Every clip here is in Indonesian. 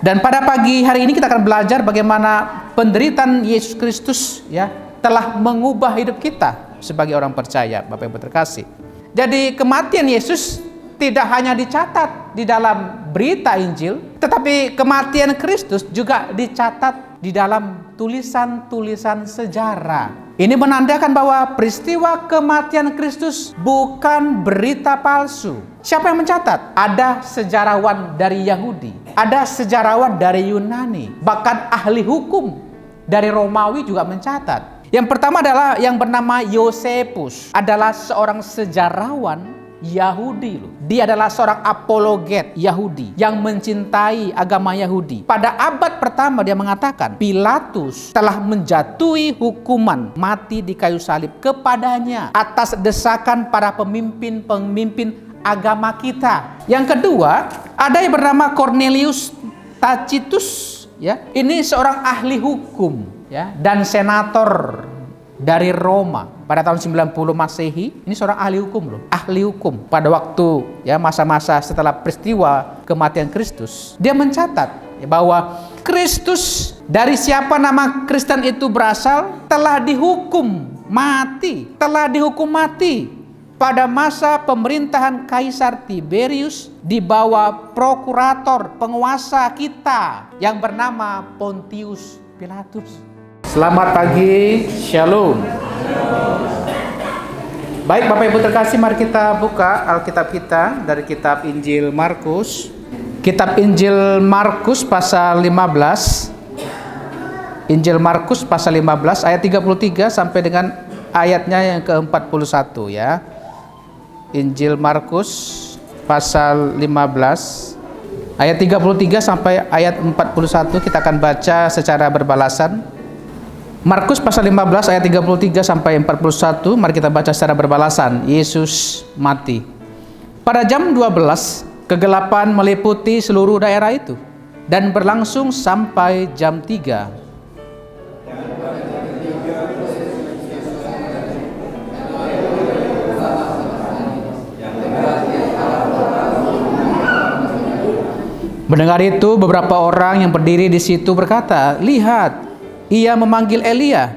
Dan pada pagi hari ini kita akan belajar bagaimana penderitaan Yesus Kristus ya telah mengubah hidup kita sebagai orang percaya, Bapak Ibu terkasih. Jadi kematian Yesus tidak hanya dicatat di dalam berita Injil, tetapi kematian Kristus juga dicatat di dalam tulisan-tulisan sejarah. Ini menandakan bahwa peristiwa kematian Kristus bukan berita palsu. Siapa yang mencatat? Ada sejarawan dari Yahudi, ada sejarawan dari Yunani, bahkan ahli hukum dari Romawi juga mencatat. Yang pertama adalah yang bernama Yosefus, adalah seorang sejarawan Yahudi. Dia adalah seorang apologet Yahudi yang mencintai agama Yahudi. Pada abad pertama dia mengatakan Pilatus telah menjatuhi hukuman mati di kayu salib kepadanya atas desakan para pemimpin agama kita. Yang kedua, ada yang bernama Cornelius Tacitus ya. Ini seorang ahli hukum ya dan senator dari Roma pada tahun 90 Masehi. Ini seorang ahli hukum loh, ahli hukum pada waktu ya masa-masa setelah peristiwa kematian Kristus. Dia mencatat ya, bahwa Kristus, dari siapa nama Kristen itu berasal, telah dihukum mati pada masa pemerintahan Kaisar Tiberius di bawah prokurator penguasa kita yang bernama Pontius Pilatus. Selamat pagi, Shalom. Baik Bapak Ibu terkasih, mari kita buka Alkitab kita dari kitab Injil Markus. Kitab Injil Markus pasal 15. Injil Markus pasal 15 ayat 33 sampai dengan ayatnya yang ke-41 ya. Injil Markus pasal 15 ayat 33 sampai ayat 41 kita akan baca secara berbalasan. Markus pasal 15 ayat 33 sampai 41, mari kita baca secara berbalasan. Yesus mati. Pada jam 12, kegelapan meliputi seluruh daerah itu dan berlangsung sampai jam 3. Mendengar itu, beberapa orang yang berdiri di situ berkata, "Lihat, ia memanggil Elia."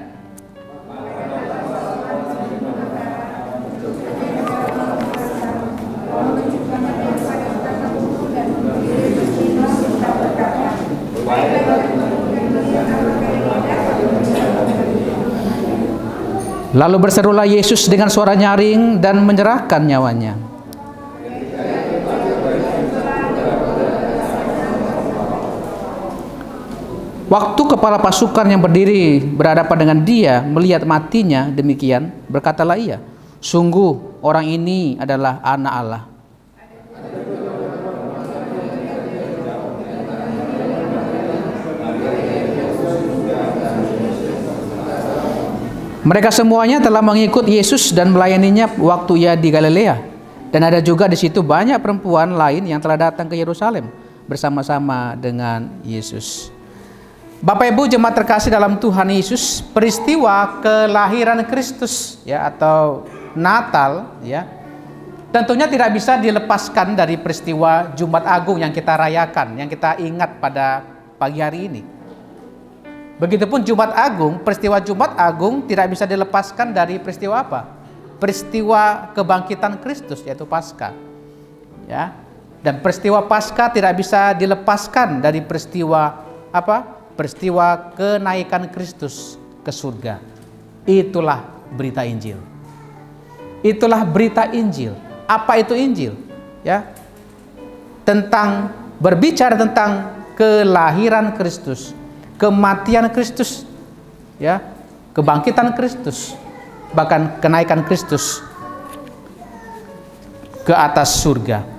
Lalu berserulah Yesus dengan suara nyaring dan menyerahkan nyawanya. Waktu kepala pasukan yang berdiri berhadapan dengan dia melihat matinya demikian, berkatalah ia, "Sungguh orang ini adalah anak Allah." Mereka semuanya telah mengikut Yesus dan melayaninya waktu ia di Galilea. Dan ada juga di situ banyak perempuan lain yang telah datang ke Yerusalem bersama-sama dengan Yesus. Bapak Ibu jemaat terkasih dalam Tuhan Yesus, peristiwa kelahiran Kristus ya atau Natal ya tentunya tidak bisa dilepaskan dari peristiwa Jumat Agung yang kita rayakan, yang kita ingat pada pagi hari ini. Begitupun Jumat Agung, peristiwa Jumat Agung tidak bisa dilepaskan dari peristiwa apa? Peristiwa kebangkitan Kristus, yaitu Paskah. Ya. Dan peristiwa Paskah tidak bisa dilepaskan dari peristiwa apa? Peristiwa kenaikan Kristus ke surga. Itulah berita Injil. Itulah berita Injil. Apa itu Injil? Ya. Berbicara tentang kelahiran Kristus, kematian Kristus, ya, kebangkitan Kristus, bahkan kenaikan Kristus ke atas surga.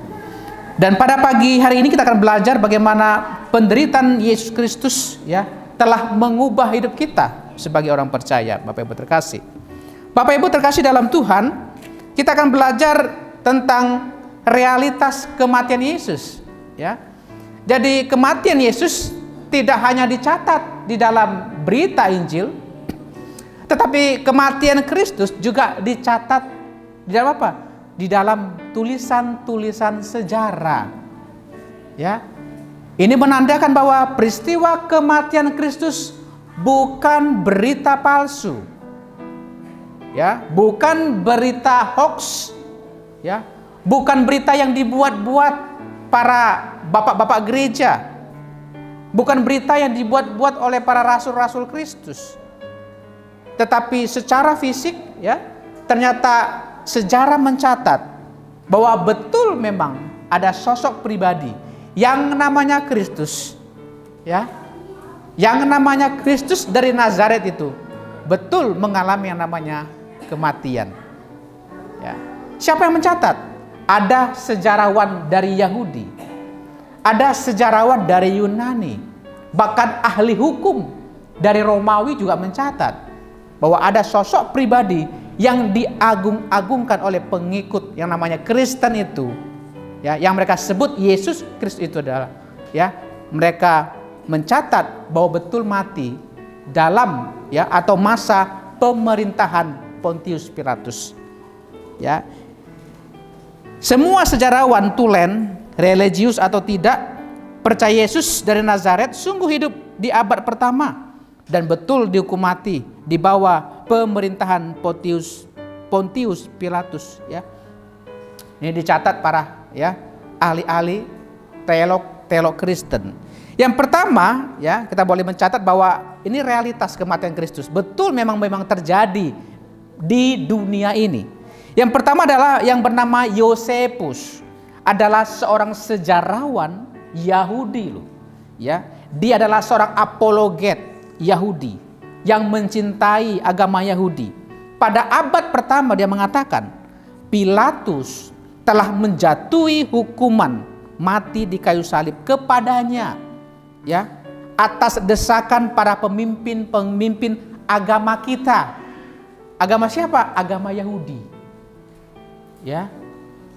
Dan pada pagi hari ini kita akan belajar bagaimana penderitaan Yesus Kristus ya telah mengubah hidup kita sebagai orang percaya, Bapak Ibu terkasih. Bapak Ibu terkasih dalam Tuhan, kita akan belajar tentang realitas kematian Yesus, ya. Jadi kematian Yesus tidak hanya dicatat di dalam berita Injil, tetapi kematian Kristus juga dicatat di dalam apa? Di dalam tulisan-tulisan sejarah. Ya. Ini menandakan bahwa peristiwa kematian Kristus bukan berita palsu, ya, bukan berita hoax, ya, bukan berita yang dibuat-buat para bapak-bapak gereja, bukan berita yang dibuat-buat oleh para rasul-rasul Kristus, tetapi secara fisik, ya, ternyata sejarah mencatat bahwa betul memang ada sosok pribadi yang namanya Kristus, ya, yang namanya Kristus dari Nazaret itu betul mengalami yang namanya kematian. Ya. Siapa yang mencatat? Ada sejarawan dari Yahudi, ada sejarawan dari Yunani, bahkan ahli hukum dari Romawi juga mencatat bahwa ada sosok pribadi yang diagung-agungkan oleh pengikut yang namanya Kristen itu, ya, yang mereka sebut Yesus Kristus itu adalah, ya, mereka mencatat bahwa betul mati dalam, ya, atau masa pemerintahan Pontius Pilatus. Ya. Semua sejarawan tulen, religius atau tidak, percaya Yesus dari Nazaret sungguh hidup di abad pertama dan betul dihukum mati di bawah pemerintahan Pontius Pilatus, ya. Ini dicatat para, ya, ahli-ahli teolog Kristen. Yang pertama, ya, kita boleh mencatat bahwa ini realitas kematian Kristus betul memang terjadi di dunia ini. Yang pertama adalah yang bernama Yosefus, adalah seorang sejarawan Yahudi loh, ya. Dia adalah seorang apologet Yahudi yang mencintai agama Yahudi. Pada abad pertama dia mengatakan Pilatus telah menjatuhi hukuman mati di kayu salib kepadanya, ya, atas desakan para pemimpin agama kita. Agama siapa? Agama Yahudi. Ya.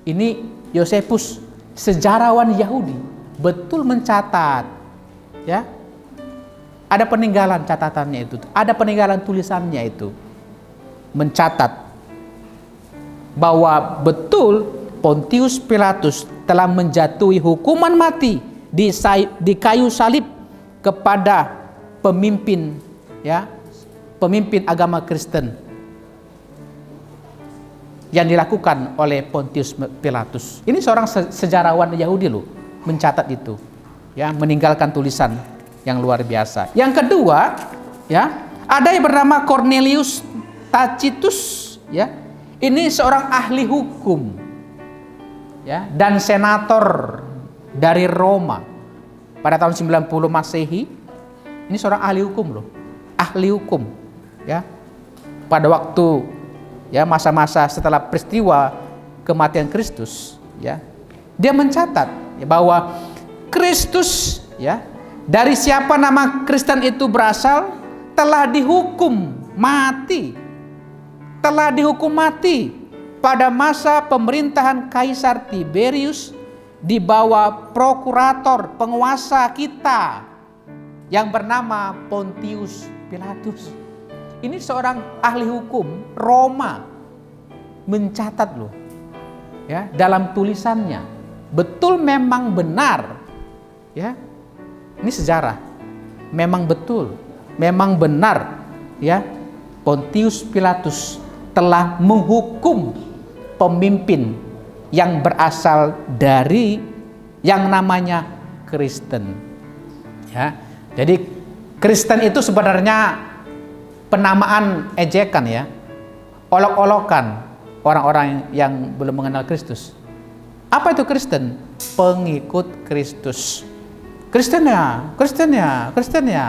Ini Yosefus, sejarawan Yahudi, betul mencatat, ya. Ada peninggalan catatannya itu, ada peninggalan tulisannya itu, mencatat bahwa betul Pontius Pilatus telah menjatuhi hukuman mati di kayu salib kepada pemimpin, ya, pemimpin agama Kristen yang dilakukan oleh Pontius Pilatus. Ini seorang sejarawan Yahudi loh, mencatat itu, ya, meninggalkan tulisan yang luar biasa. Yang kedua, ya, ada yang bernama Cornelius Tacitus, ya. Ini seorang ahli hukum, ya, dan senator dari Roma pada tahun 90 Masehi. Ini seorang ahli hukum loh, ahli hukum, ya. Pada waktu, ya, masa-masa setelah peristiwa kematian Kristus, ya, dia mencatat, ya, bahwa Kristus, ya, dari siapa nama Kristen itu berasal, telah dihukum mati. Telah dihukum mati pada masa pemerintahan Kaisar Tiberius di bawah prokurator penguasa kita yang bernama Pontius Pilatus. Ini seorang ahli hukum Roma mencatat loh, ya, dalam tulisannya. Betul memang benar, ya. Ini sejarah. Memang betul, memang benar, ya. Pontius Pilatus telah menghukum pemimpin yang berasal dari yang namanya Kristen. Ya. Jadi Kristen itu sebenarnya penamaan ejekan, ya. Olok-olokan orang-orang yang belum mengenal Kristus. Apa itu Kristen? Pengikut Kristus. Kristen ya.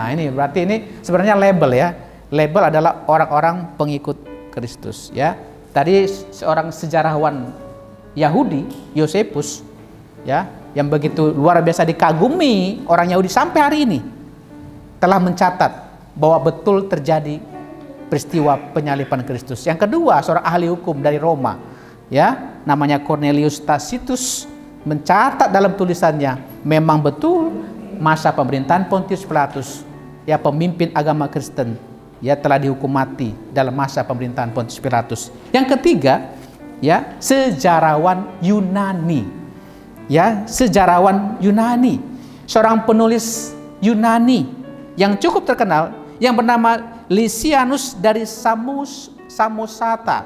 Ini berarti ini sebenarnya label, ya. Label adalah orang-orang pengikut Kristus, ya. Tadi seorang sejarawan Yahudi, Yosefus, ya, yang begitu luar biasa dikagumi orang Yahudi sampai hari ini, telah mencatat bahwa betul terjadi peristiwa penyaliban Kristus. Yang kedua, seorang ahli hukum dari Roma, ya, namanya Cornelius Tacitus, mencatat dalam tulisannya memang betul masa pemerintahan Pontius Pilatus, ya, pemimpin agama Kristen, ya, telah dihukum mati dalam masa pemerintahan Pontius Pilatus. Yang ketiga, ya, sejarawan Yunani, ya, sejarawan Yunani. seorang penulis Yunani yang cukup terkenal yang bernama Lysianus dari Samosata,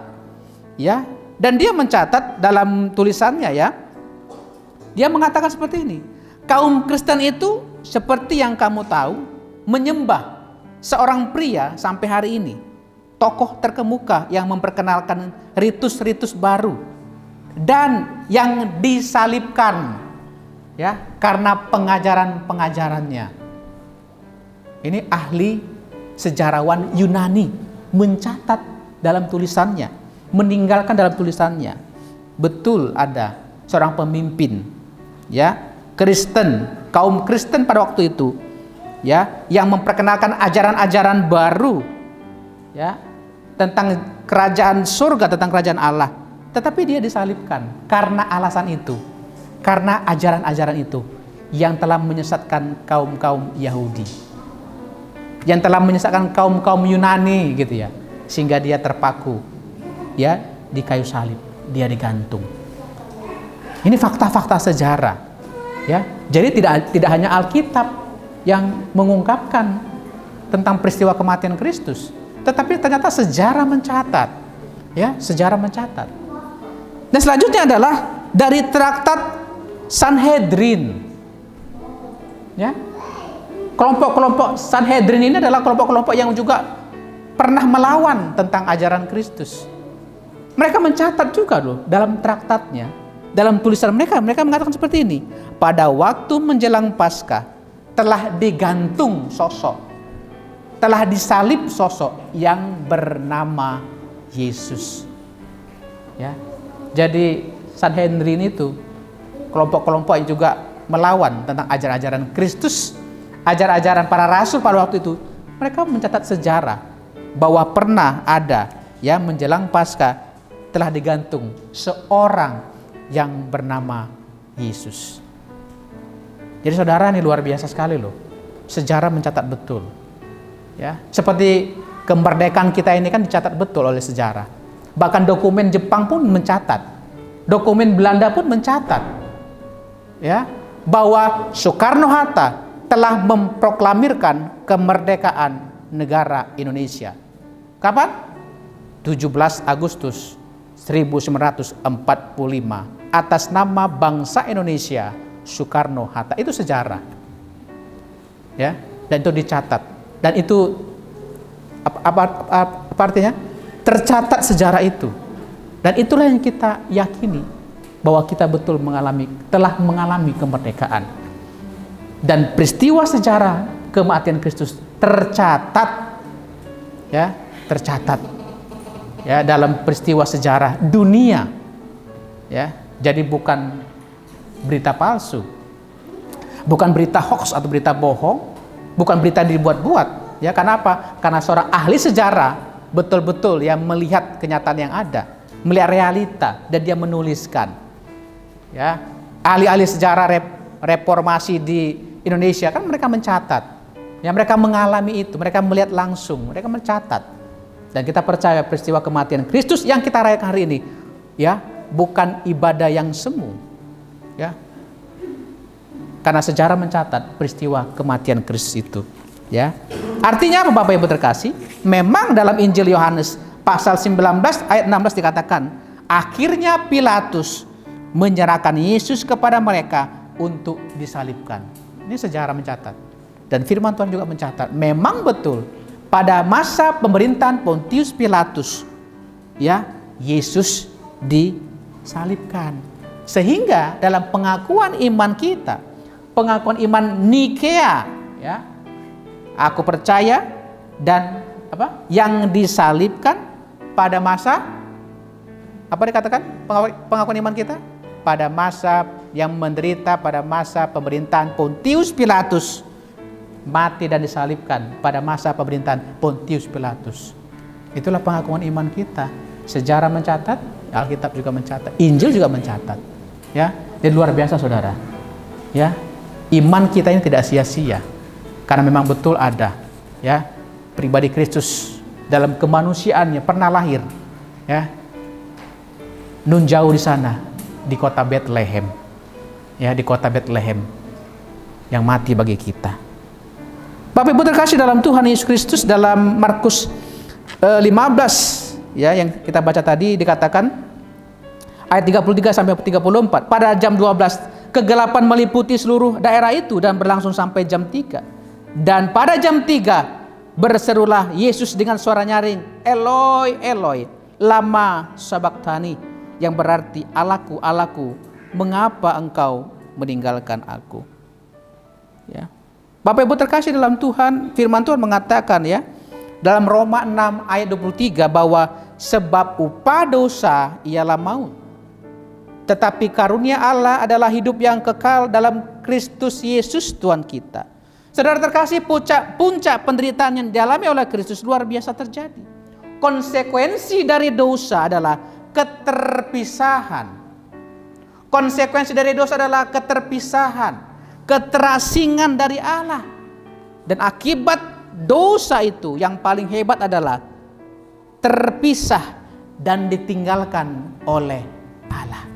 ya. Dan dia mencatat dalam tulisannya, ya. Dia mengatakan seperti ini. Kaum Kristen itu seperti yang kamu tahu menyembah seorang pria sampai hari ini. Tokoh terkemuka yang memperkenalkan ritus-ritus baru dan yang disalibkan, ya, karena pengajaran-pengajarannya. Ini ahli sejarawan Yunani mencatat dalam tulisannya, meninggalkan dalam tulisannya. Betul ada seorang pemimpin, ya, Kristen, kaum Kristen pada waktu itu, ya, yang memperkenalkan ajaran-ajaran baru, ya, tentang kerajaan surga, tentang kerajaan Allah. Tetapi dia disalibkan karena alasan itu, karena ajaran-ajaran itu yang telah menyesatkan kaum-kaum Yahudi, yang telah menyesatkan kaum-kaum Yunani, gitu ya, sehingga dia terpaku, ya, di kayu salib, dia digantung. Ini fakta-fakta sejarah, ya. Jadi tidak hanya Alkitab yang mengungkapkan tentang peristiwa kematian Kristus, tetapi ternyata sejarah mencatat, ya, sejarah mencatat. Dan selanjutnya adalah dari traktat Sanhedrin, ya. Kelompok-kelompok Sanhedrin ini adalah kelompok-kelompok yang juga pernah melawan tentang ajaran Kristus. Mereka mencatat juga loh dalam traktatnya, dalam tulisan mereka mengatakan seperti ini. Pada waktu menjelang Paskah telah digantung sosok, telah disalib sosok yang bernama Yesus. Ya. Jadi Sanhedrin itu kelompok-kelompok yang juga melawan tentang ajaran-ajaran Kristus, ajaran-ajaran para rasul pada waktu itu. Mereka mencatat sejarah bahwa pernah ada, ya, menjelang Paskah telah digantung seorang yang bernama Yesus. Jadi saudara, ini luar biasa sekali loh. Sejarah mencatat betul. Ya, seperti kemerdekaan kita ini kan dicatat betul oleh sejarah. Bahkan dokumen Jepang pun mencatat. Dokumen Belanda pun mencatat. Ya, bahwa Soekarno-Hatta telah memproklamirkan kemerdekaan negara Indonesia. Kapan? 17 Agustus 1945 atas nama bangsa Indonesia, Soekarno-Hatta. Itu sejarah. Ya, dan itu dicatat. Dan itu apa artinya? Tercatat sejarah itu. Dan itulah yang kita yakini bahwa kita betul telah mengalami kemerdekaan. Dan peristiwa sejarah kematian Kristus tercatat, ya, tercatat, ya, dalam peristiwa sejarah dunia, ya. Jadi bukan berita palsu, bukan berita hoax atau berita bohong, bukan berita dibuat-buat, ya. Kenapa? Karena seorang ahli sejarah betul-betul yang melihat kenyataan yang ada, melihat realita, dan dia menuliskan, ya. Ahli-ahli sejarah reformasi di Indonesia kan mereka mencatat, ya, mereka mengalami itu, mereka melihat langsung, mereka mencatat. Dan kita percaya peristiwa kematian Kristus yang kita rayakan hari ini, ya, bukan ibadah yang semu, ya, karena sejarah mencatat peristiwa kematian Kristus itu, ya. Artinya apa, Bapak Ibu terkasih? Memang dalam Injil Yohanes pasal 19 ayat 16 dikatakan, akhirnya Pilatus menyerahkan Yesus kepada mereka untuk disalibkan. Ini sejarah mencatat. Dan firman Tuhan juga mencatat, memang betul pada masa pemerintahan Pontius Pilatus, ya, Yesus disalibkan. Sehingga dalam pengakuan iman kita, pengakuan iman Nikea, ya, aku percaya dan yang disalibkan pada masa dikatakan pengakuan iman kita pada masa yang menderita pada masa pemerintahan Pontius Pilatus, mati dan disalibkan pada masa pemerintahan Pontius Pilatus. Itulah pengakuan iman kita. Sejarah mencatat, Alkitab juga mencatat, Injil juga mencatat, ya. Dan luar biasa saudara, ya. Iman kita ini tidak sia-sia karena memang betul ada, ya, pribadi Kristus dalam kemanusiaannya pernah lahir, ya, nun jauh di sana di kota Bethlehem, ya, di kota Bethlehem. yang mati bagi kita. Bapak Ibu terkasih dalam Tuhan Yesus Kristus, dalam Markus 15 ya yang kita baca tadi dikatakan ayat 33 sampai 34, pada jam 12 kegelapan meliputi seluruh daerah itu dan berlangsung sampai jam 3. Dan pada jam 3 berserulah Yesus dengan suara nyaring, Eloi, Eloi, lama sabachthani, yang berarti Allahku, Allahku, mengapa engkau meninggalkan aku? Ya. Bapak Ibu terkasih dalam Tuhan, firman Tuhan mengatakan ya, dalam Roma 6 ayat 23 bahwa sebab upah dosa ialah maut. Tetapi karunia Allah adalah hidup yang kekal dalam Kristus Yesus Tuhan kita. Saudara terkasih, puncak penderitaan yang dialami oleh Kristus luar biasa terjadi. Konsekuensi dari dosa adalah keterpisahan. Konsekuensi dari dosa adalah keterpisahan, keterasingan dari Allah. Dan akibat dosa itu yang paling hebat adalah terpisah dan ditinggalkan oleh Allah.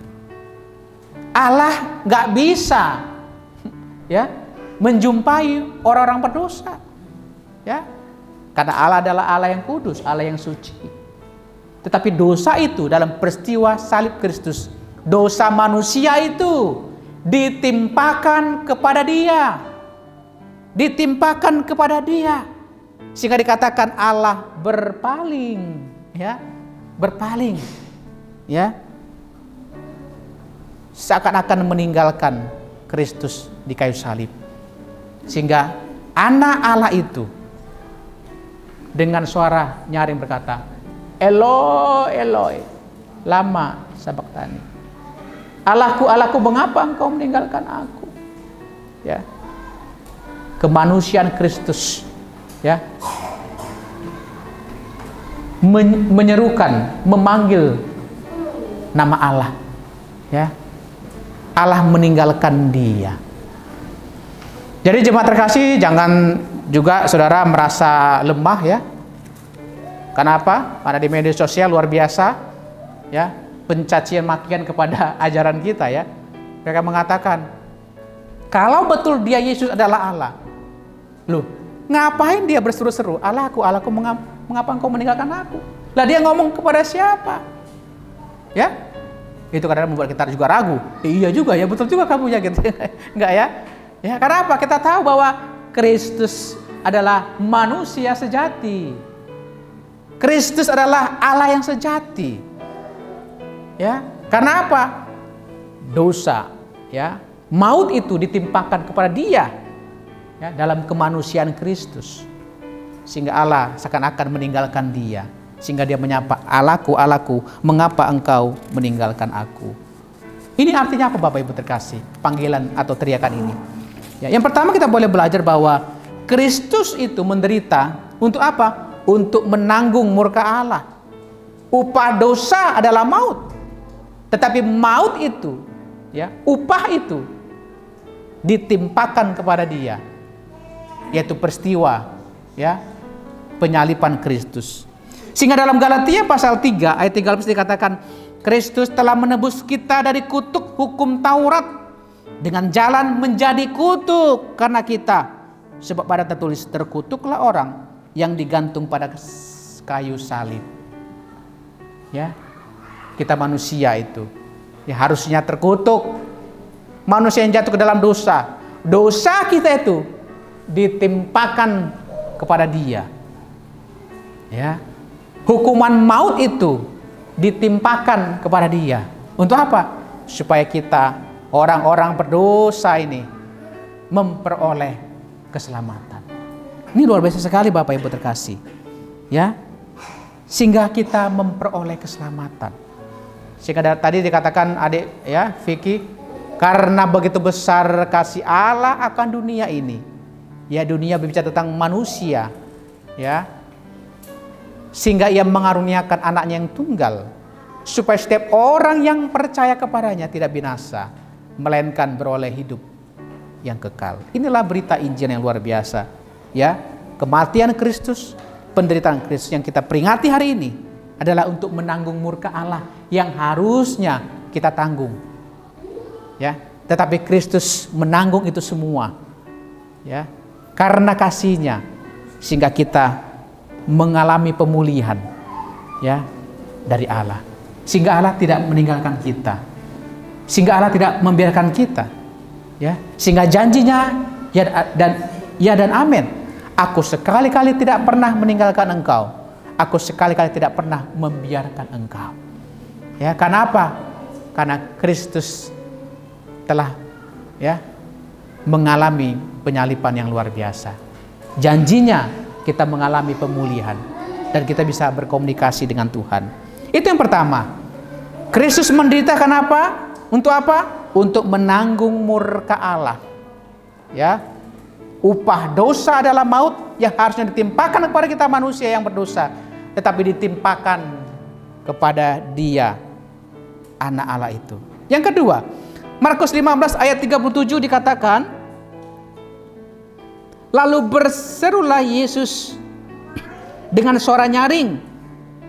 Allah nggak bisa ya menjumpai orang-orang berdosa, ya, karena Allah adalah Allah yang kudus, Allah yang suci. Tetapi dosa itu dalam peristiwa salib Kristus, dosa manusia itu ditimpakan kepada Dia, ditimpakan kepada Dia, sehingga dikatakan Allah berpaling, ya, berpaling, ya, seakan-akan meninggalkan Kristus di kayu salib, sehingga anak Allah itu dengan suara nyaring berkata, Eloi, Eloi, lama sabachthani, Allahku, Allahku, mengapa engkau meninggalkan aku? Ya, kemanusiaan Kristus, ya, menyerukan, memanggil nama Allah, ya, Allah meninggalkan dia. Jadi jemaat terkasih, jangan juga saudara merasa lemah ya. Kenapa? Karena di media sosial luar biasa ya, pencacian makian kepada ajaran kita ya. Mereka mengatakan, kalau betul dia Yesus adalah Allah, loh, ngapain dia berseru-seru, Allahku, Allahku, mengapa engkau meninggalkan aku? Lah dia ngomong kepada siapa? Ya, itu kadang membuat kita juga ragu. Iya juga ya, betul juga kamu ya gitu. Enggak ya? Ya, karena apa? Kita tahu bahwa Kristus adalah manusia sejati. Kristus adalah Allah yang sejati. Ya, karena apa? Dosa, ya, maut itu ditimpakan kepada Dia, ya, dalam kemanusiaan Kristus, sehingga Allah seakan-akan meninggalkan Dia, sehingga Dia menyapa, Allahku, Allahku, mengapa engkau meninggalkan aku? Ini artinya apa Bapak Ibu terkasih? Panggilan atau teriakan ini. Ya, yang pertama kita boleh belajar bahwa Kristus itu menderita untuk apa? Untuk menanggung murka Allah. Upah dosa adalah maut. Tetapi maut itu, ya, upah itu ditimpakan kepada Dia, yaitu peristiwa, ya, penyaliban Kristus. Sehingga dalam Galatia pasal 3 ayat 13 dikatakan, Kristus telah menebus kita dari kutuk hukum Taurat dengan jalan menjadi kutuk karena kita, sebab pada tertulis, terkutuklah orang yang digantung pada kayu salib. Ya, kita manusia itu ya harusnya terkutuk. Manusia yang jatuh ke dalam dosa, dosa kita itu ditimpakan kepada Dia. Ya, hukuman maut itu ditimpakan kepada Dia. Untuk apa? Supaya kita orang-orang berdosa ini memperoleh keselamatan. Ini luar biasa sekali Bapak Ibu terkasih. Ya, sehingga kita memperoleh keselamatan. Sehingga tadi dikatakan adik ya, Vicky, karena begitu besar kasih Allah akan dunia ini. Ya, dunia berbicara tentang manusia, ya. Sehingga Ia mengaruniakan anaknya yang tunggal, supaya setiap orang yang percaya kepadanya tidak binasa, melainkan beroleh hidup yang kekal. Inilah berita Injil yang luar biasa, ya. Kematian Kristus, penderitaan Kristus yang kita peringati hari ini adalah untuk menanggung murka Allah yang harusnya kita tanggung, ya. Tetapi Kristus menanggung itu semua Ya, karena kasih-Nya sehingga kita mengalami pemulihan, ya, dari Allah. Sehingga Allah tidak meninggalkan kita. Sehingga Allah tidak membiarkan kita. Ya, sehingga janjinya ya dan amin. Aku sekali-kali tidak pernah meninggalkan engkau. Aku sekali-kali tidak pernah membiarkan engkau. Ya, karena apa? Karena Kristus telah, ya, mengalami penyalipan yang luar biasa. Janjinya kita mengalami pemulihan dan kita bisa berkomunikasi dengan Tuhan. Itu yang pertama. Kristus menderita kenapa? Untuk apa? Untuk menanggung murka Allah. Ya. Upah dosa adalah maut yang harusnya ditimpakan kepada kita manusia yang berdosa, tetapi ditimpakan kepada Dia, anak Allah itu. Yang kedua, Markus 15 ayat 37 dikatakan, lalu berserulah Yesus dengan suara nyaring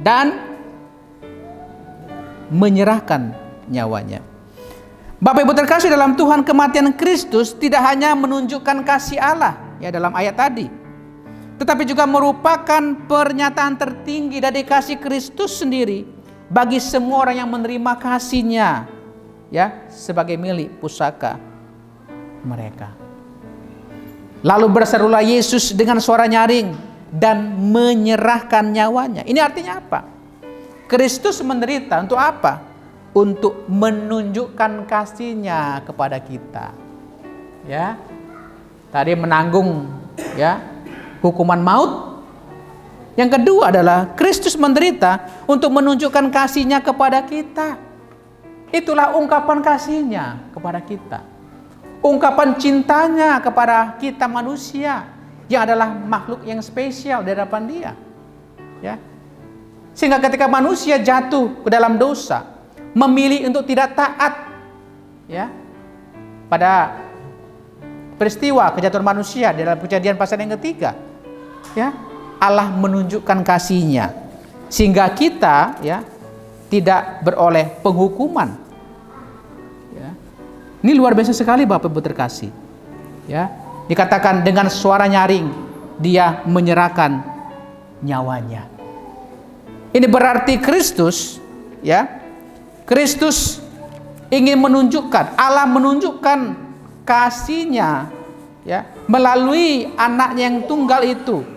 dan menyerahkan nyawanya. Bapak Ibu terkasih dalam Tuhan, kematian Kristus tidak hanya menunjukkan kasih Allah, ya, dalam ayat tadi, tetapi juga merupakan pernyataan tertinggi dari kasih Kristus sendiri bagi semua orang yang menerima kasih-Nya, ya, sebagai milik pusaka mereka. Lalu berserulah Yesus dengan suara nyaring dan menyerahkan nyawanya. Ini artinya apa? Kristus menderita untuk apa? Untuk menunjukkan kasih-Nya kepada kita. Ya. Tadi menanggung, ya, hukuman maut. Yang kedua adalah Kristus menderita untuk menunjukkan kasih-Nya kepada kita. Itulah ungkapan kasih-Nya kepada kita. Ungkapan cintanya kepada kita manusia yang adalah makhluk yang spesial di hadapan Dia. Ya. Sehingga ketika manusia jatuh ke dalam dosa, memilih untuk tidak taat, ya, pada peristiwa kejatuhan manusia di dalam Kejadian pasal yang ketiga, ya, Allah menunjukkan kasih-Nya sehingga kita, ya, tidak beroleh penghukuman. Ya. Ini luar biasa sekali Bapak Ibu terkasih. Ya, dikatakan dengan suara nyaring Dia menyerahkan nyawanya. Ini berarti Kristus, ya, Kristus ingin menunjukkan, Allah menunjukkan kasih-Nya, ya, melalui anaknya yang tunggal itu,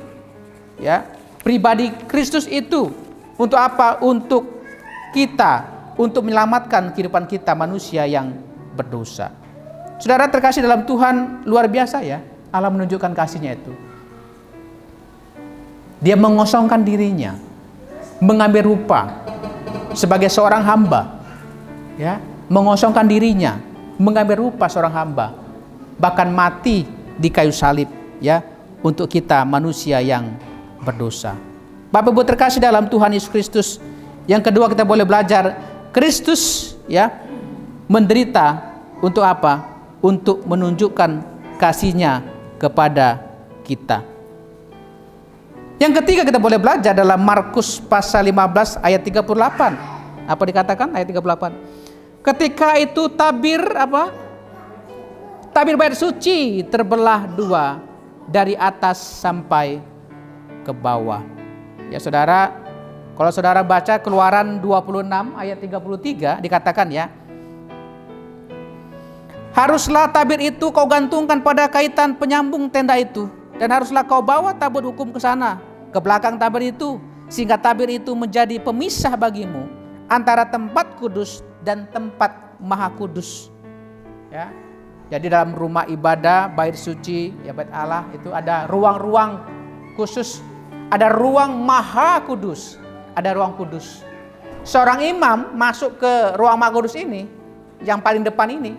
ya, pribadi Kristus itu. Untuk apa? Untuk kita, untuk menyelamatkan kehidupan kita manusia yang berdosa. Saudara terkasih dalam Tuhan, luar biasa, ya, Allah menunjukkan kasih-Nya itu. Dia mengosongkan dirinya, mengambil rupa sebagai seorang hamba, ya, mengosongkan dirinya, mengambil rupa seorang hamba, bahkan mati di kayu salib, ya, untuk kita manusia yang berdosa. Bapak Ibu terkasih dalam Tuhan Yesus Kristus, yang kedua kita boleh belajar, Kristus, ya, menderita untuk apa? Untuk menunjukkan kasih-Nya kepada kita. Yang ketiga kita boleh belajar dalam Markus pasal 15 ayat 38. Apa dikatakan ayat 38? Ketika itu tabir apa? Tabir bait suci terbelah dua dari atas sampai ke bawah. Ya saudara, kalau saudara baca Keluaran 26 ayat 33 dikatakan, ya, haruslah tabir itu kau gantungkan pada kaitan penyambung tenda itu, dan haruslah kau bawa tabut hukum ke sana, ke belakang tabir itu, sehingga tabir itu menjadi pemisah bagimu antara tempat kudus dan tempat maha kudus. Ya. Jadi dalam rumah ibadah, bait suci, ya, bait Allah itu ada ruang-ruang khusus, ada ruang maha kudus, ada ruang kudus. Seorang imam masuk ke ruang maha kudus ini, yang paling depan ini,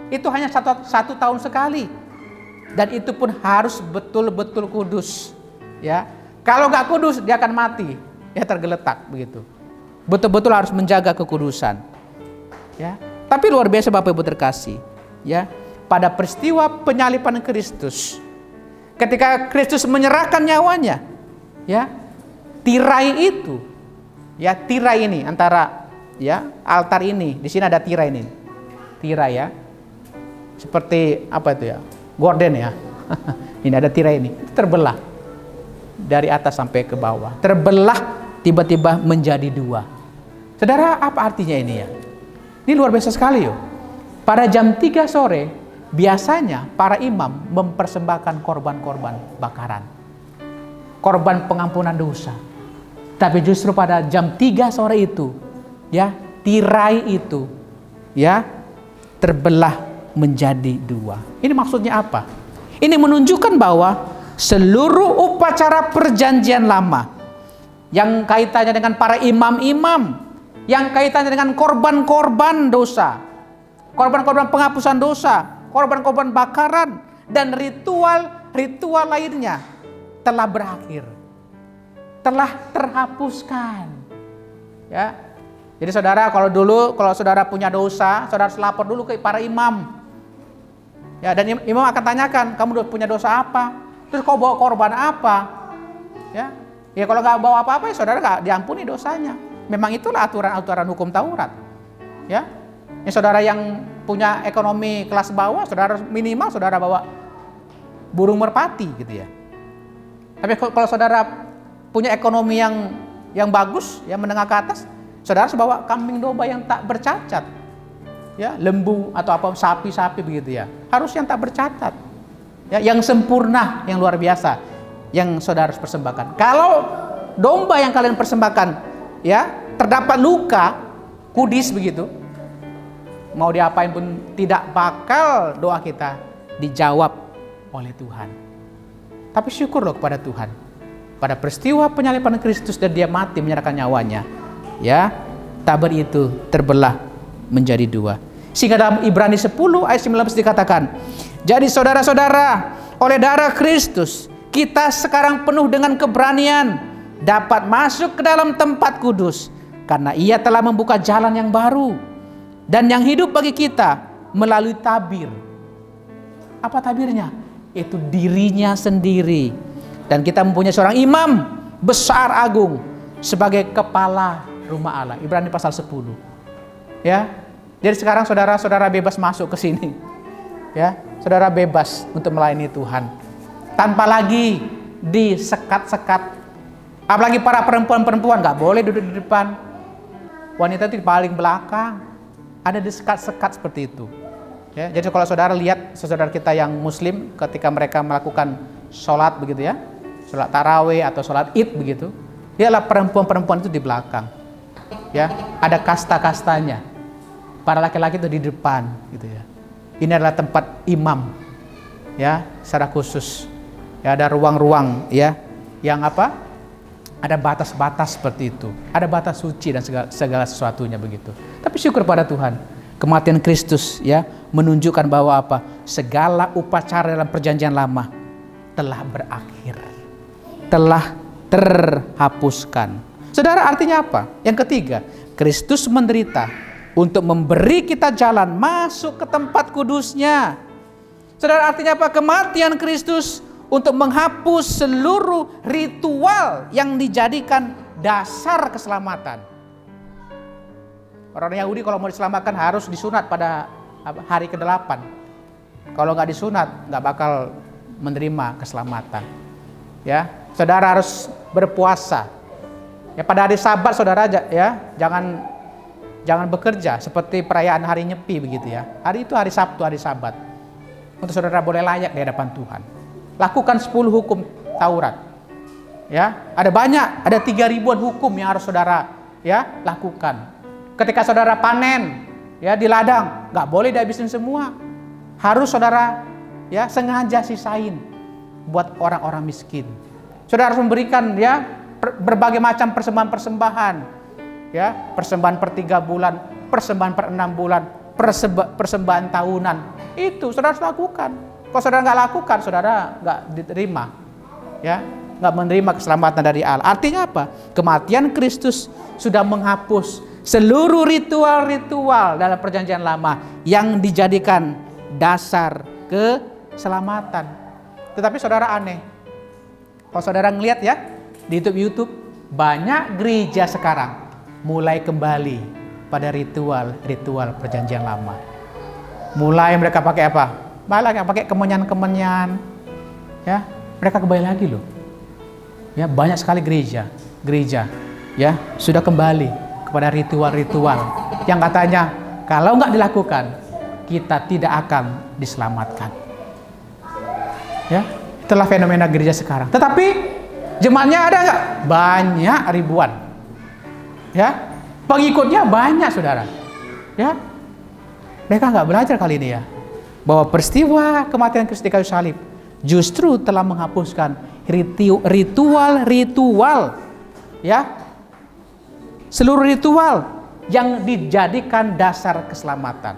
itu hanya satu tahun sekali, dan itu pun harus betul-betul kudus. Ya, kalau nggak kudus dia akan mati, ya, tergeletak begitu. Betul-betul harus menjaga kekudusan. Ya, tapi luar biasa Bapak Ibu terkasih, ya, pada peristiwa penyalipan Kristus, ketika Kristus menyerahkan nyawanya, ya, tirai itu, ya, tirai ini antara, ya, altar ini, di sini ada tirai ini, tirai, ya, seperti apa itu, ya, gorden, ya, Ini ada tirai ini, terbelah dari atas sampai ke bawah, terbelah tiba-tiba menjadi dua. Saudara, apa artinya ini ya? Ini luar biasa sekali yo. Pada jam 3 sore biasanya para imam mempersembahkan korban-korban bakaran, korban pengampunan dosa. Tapi justru pada jam 3 sore itu, ya, tirai itu, ya, terbelah menjadi dua. Ini maksudnya apa? Ini menunjukkan bahwa seluruh upacara perjanjian lama yang kaitannya dengan para imam-imam, yang kaitannya dengan korban-korban dosa, korban-korban penghapusan dosa, korban-korban bakaran, dan ritual-ritual lainnya telah berakhir, telah terhapuskan. Ya, jadi saudara, kalau saudara punya dosa, saudara lapor dulu ke para imam. Ya, dan imam akan tanyakan, kamu punya dosa apa? Terus kau bawa korban apa? Ya, kalau nggak bawa apa-apa, ya saudara nggak diampuni dosanya. Memang itulah aturan-aturan hukum Taurat. Ya, ini saudara yang punya ekonomi kelas bawah, saudara minimal saudara bawa burung merpati, gitu ya. Tapi kalau saudara punya ekonomi yang bagus, yang menengah ke atas, saudara harus bawa kambing domba yang tak bercacat, ya, lembu atau apa, sapi-sapi begitu ya. Harus yang tak bercacat, ya, yang sempurna, yang luar biasa, yang saudara harus persembahkan. Kalau domba yang kalian persembahkan, ya, terdapat luka, kudis begitu, mau diapain pun tidak bakal doa kita dijawab oleh Tuhan. Tapi syukur loh kepada Tuhan, pada peristiwa penyaliban Kristus dan dia mati menyerahkan nyawanya, ya, tabir itu terbelah menjadi dua. Sehingga dalam Ibrani 10 ayat 19 dikatakan, jadi saudara-saudara, oleh darah Kristus kita sekarang penuh dengan keberanian dapat masuk ke dalam tempat kudus, karena ia telah membuka jalan yang baru dan yang hidup bagi kita melalui tabir. Apa tabirnya? Itu dirinya sendiri. Dan kita mempunyai seorang imam besar agung sebagai kepala rumah Allah. Ibrani pasal 10. Ya. Jadi sekarang saudara-saudara bebas masuk ke sini. Ya, saudara bebas untuk melayani Tuhan. Tanpa lagi disekat-sekat. Apalagi para perempuan-perempuan nggak boleh duduk di depan. Wanita itu di paling belakang. Ada disekat-sekat seperti itu. Ya, jadi kalau saudara lihat saudara kita yang muslim ketika mereka melakukan sholat begitu ya, sholat tarawih atau sholat id begitu, dialah perempuan-perempuan itu di belakang. Ya, ada kasta-kastanya. Para laki-laki itu di depan gitu ya. Ini adalah tempat imam, ya, secara khusus. Ya, ada ruang-ruang ya yang apa? Ada batas-batas seperti itu. Ada batas suci dan segala sesuatunya begitu. Tapi syukur pada Tuhan, kematian Kristus ya menunjukkan bahwa apa? Segala upacara dalam perjanjian lama telah berakhir. Telah terhapuskan. Saudara, artinya apa? Yang ketiga, Kristus menderita untuk memberi kita jalan masuk ke tempat kudusnya. Saudara, artinya apa? Kematian Kristus untuk menghapus seluruh ritual yang dijadikan dasar keselamatan. Orang Yahudi kalau mau diselamatkan harus disunat pada hari ke-8. Kalau nggak disunat, nggak bakal menerima keselamatan. Ya, saudara harus berpuasa. Ya, pada hari Sabat saudara ya jangan bekerja seperti perayaan hari Nyepi begitu ya. Hari itu hari Sabtu, hari Sabat. Untuk saudara boleh layak di hadapan Tuhan. Lakukan 10 hukum Taurat. Ya, ada banyak, ada 3.000-an hukum yang harus saudara ya lakukan. Ketika saudara panen ya di ladang, nggak boleh dihabisin semua. Harus saudara ya sengaja sisain buat orang-orang miskin. Saudara harus memberikan ya berbagai macam persembahan-persembahan. Ya, persembahan per 3 bulan, persembahan per 6 bulan, persembahan tahunan. Itu saudara harus lakukan. Kalau saudara nggak lakukan, saudara nggak diterima. Ya, nggak menerima keselamatan dari Allah. Artinya apa? Kematian Kristus sudah menghapus seluruh ritual-ritual dalam perjanjian lama yang dijadikan dasar keselamatan. Tetapi saudara aneh. Kalau saudara ngelihat ya di YouTube banyak gereja sekarang mulai kembali pada ritual perjanjian lama. Mulai mereka pakai apa? Malah yang pakai kemenyan-kemenyan, Ya, mereka kembali lagi loh. Ya, banyak sekali gereja ya sudah kembali kepada ritual-ritual yang katanya kalau nggak dilakukan kita tidak akan diselamatkan. Ya, itulah fenomena gereja sekarang. Tetapi jemaatnya ada nggak? Banyak, ribuan. Ya, pengikutnya banyak, saudara. Ya, mereka nggak belajar kali ini ya bahwa peristiwa kematian Kristus di kayu salib justru telah menghapuskan ritual ya, seluruh ritual yang dijadikan dasar keselamatan.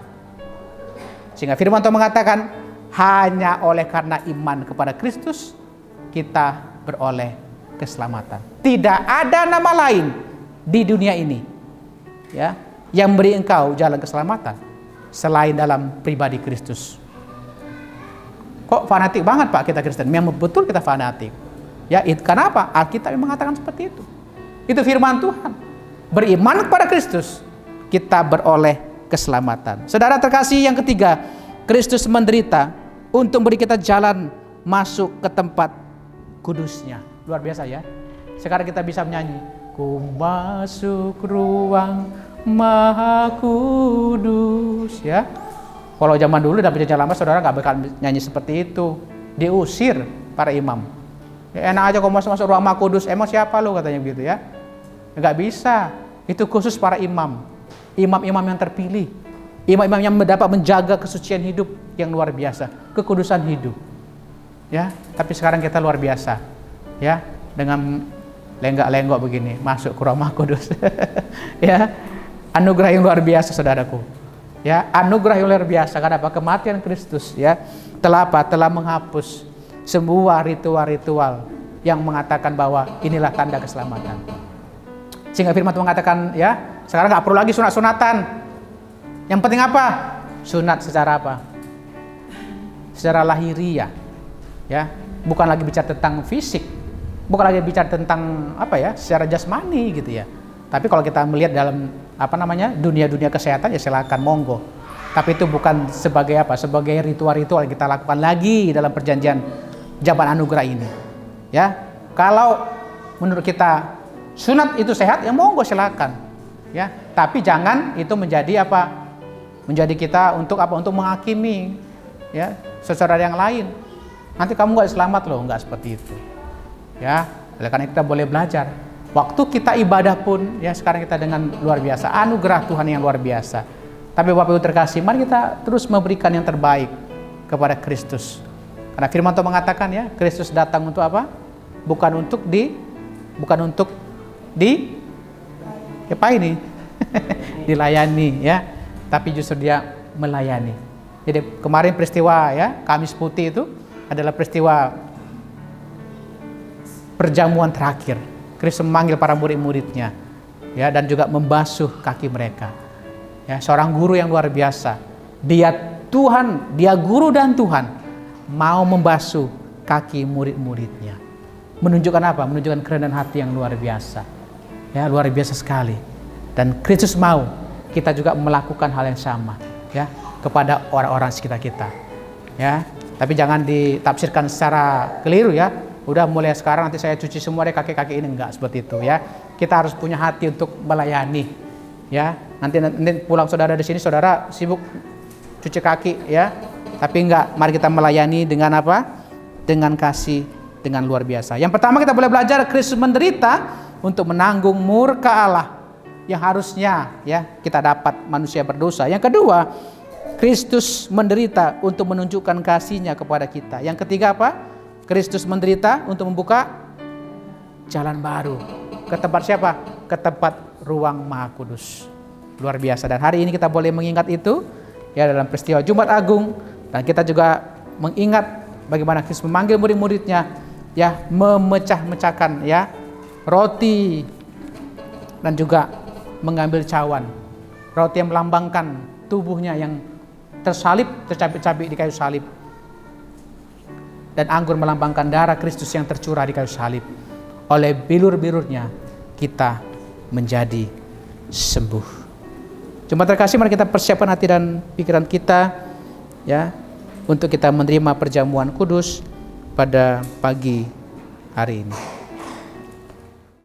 Sehingga firman Tuhan mengatakan hanya oleh karena iman kepada Kristus kita beroleh keselamatan. Tidak ada nama lain di dunia ini ya yang beri engkau jalan keselamatan selain dalam pribadi Kristus. Kok fanatik banget Pak kita Kristen? Memang betul kita fanatik. Ya, kenapa? Alkitab mengatakan seperti itu. Itu firman Tuhan. Beriman kepada Kristus, kita beroleh keselamatan. Saudara terkasih, yang ketiga, Kristus menderita untuk beri kita jalan masuk ke tempat kudusnya. Luar biasa ya. Sekarang kita bisa menyanyi, ku masuk ruang maha kudus, ya. Kalau zaman dulu dapat perjanjian lama, saudara nggak bakal nyanyi seperti itu. Diusir para imam. Ya, enak aja kau masuk ruang maha kudus. Emang siapa lo, katanya begitu ya? Nggak bisa. Itu khusus para imam. Imam-imam yang terpilih. Imam-imam yang dapat menjaga kesucian hidup yang luar biasa, kekudusan hidup. Ya, tapi sekarang kita luar biasa. Ya, dengan lenggak-lenggok begini masuk ke ruang maha kudus. Ya, anugerah yang luar biasa, saudaraku. Ya, anugerah yang luar biasa. Karena apa? Kematian Kristus ya telah apa? Telah menghapus semua ritual-ritual yang mengatakan bahwa inilah tanda keselamatan. Sehingga firman Tuhan mengatakan ya, sekarang nggak perlu lagi sunat-sunatan. Yang penting apa? Sunat secara apa? Secara lahiriah. Ya, bukan lagi bicara tentang fisik, bukan lagi bicara tentang apa ya, secara jasmani gitu ya. Tapi kalau kita melihat dalam dunia-dunia kesehatan ya silakan, monggo. Tapi itu bukan sebagai apa? Sebagai ritual-ritual yang kita lakukan lagi dalam perjanjian zaman anugerah ini. Ya, kalau menurut kita sunat itu sehat, ya monggo silakan. Ya, tapi jangan itu menjadi apa? Menjadi kita untuk apa? Untuk menghakimi ya saudara yang lain. Nanti kamu nggak selamat loh, nggak seperti itu. Ya, oleh karena kita boleh belajar. Waktu kita ibadah pun ya sekarang kita dengan luar biasa, anugerah Tuhan yang luar biasa. Tapi Bapak Ibu terkasih, mari kita terus memberikan yang terbaik kepada Kristus. Karena firman Tuhan mengatakan ya, Kristus datang untuk apa? Bukan untuk apa ini? Dilayani ya, tapi justru dia melayani. Jadi kemarin peristiwa ya Kamis Putih itu adalah peristiwa perjamuan terakhir. Kristus memanggil para murid-muridnya ya, dan juga membasuh kaki mereka. Ya, seorang guru yang luar biasa. Dia Tuhan, dia guru dan Tuhan mau membasuh kaki murid-muridnya. Menunjukkan apa? Menunjukkan kerendahan hati yang luar biasa. Ya, luar biasa sekali. Dan Kristus mau kita juga melakukan hal yang sama ya kepada orang-orang sekitar kita. Ya, tapi jangan ditafsirkan secara keliru ya. Udah mulai sekarang nanti saya cuci semua deh kaki-kaki ini, enggak seperti itu ya. Kita harus punya hati untuk melayani. Ya, nanti pulang saudara di sini saudara sibuk cuci kaki ya. Tapi enggak, mari kita melayani dengan apa? Dengan kasih, dengan luar biasa. Yang pertama kita boleh belajar Kristus menderita untuk menanggung murka Allah yang harusnya ya kita dapat manusia berdosa. Yang kedua, Kristus menderita untuk menunjukkan kasih-Nya kepada kita. Yang ketiga apa? Kristus menderita untuk membuka jalan baru. Ke tempat siapa? Ke tempat ruang Maha Kudus. Luar biasa. Dan hari ini kita boleh mengingat itu ya dalam peristiwa Jumat Agung, dan kita juga mengingat bagaimana Kristus memanggil murid-muridnya ya memecah-mecahkan ya roti dan juga mengambil cawan. Roti yang melambangkan tubuhnya yang tersalib, tercabik-cabik di kayu salib. Dan anggur melambangkan darah Kristus yang tercurah di kayu salib. Oleh bilur-bilurnya kita menjadi sembuh. Jemaat terkasih, mari kita persiapkan hati dan pikiran kita ya untuk kita menerima perjamuan kudus pada pagi hari ini.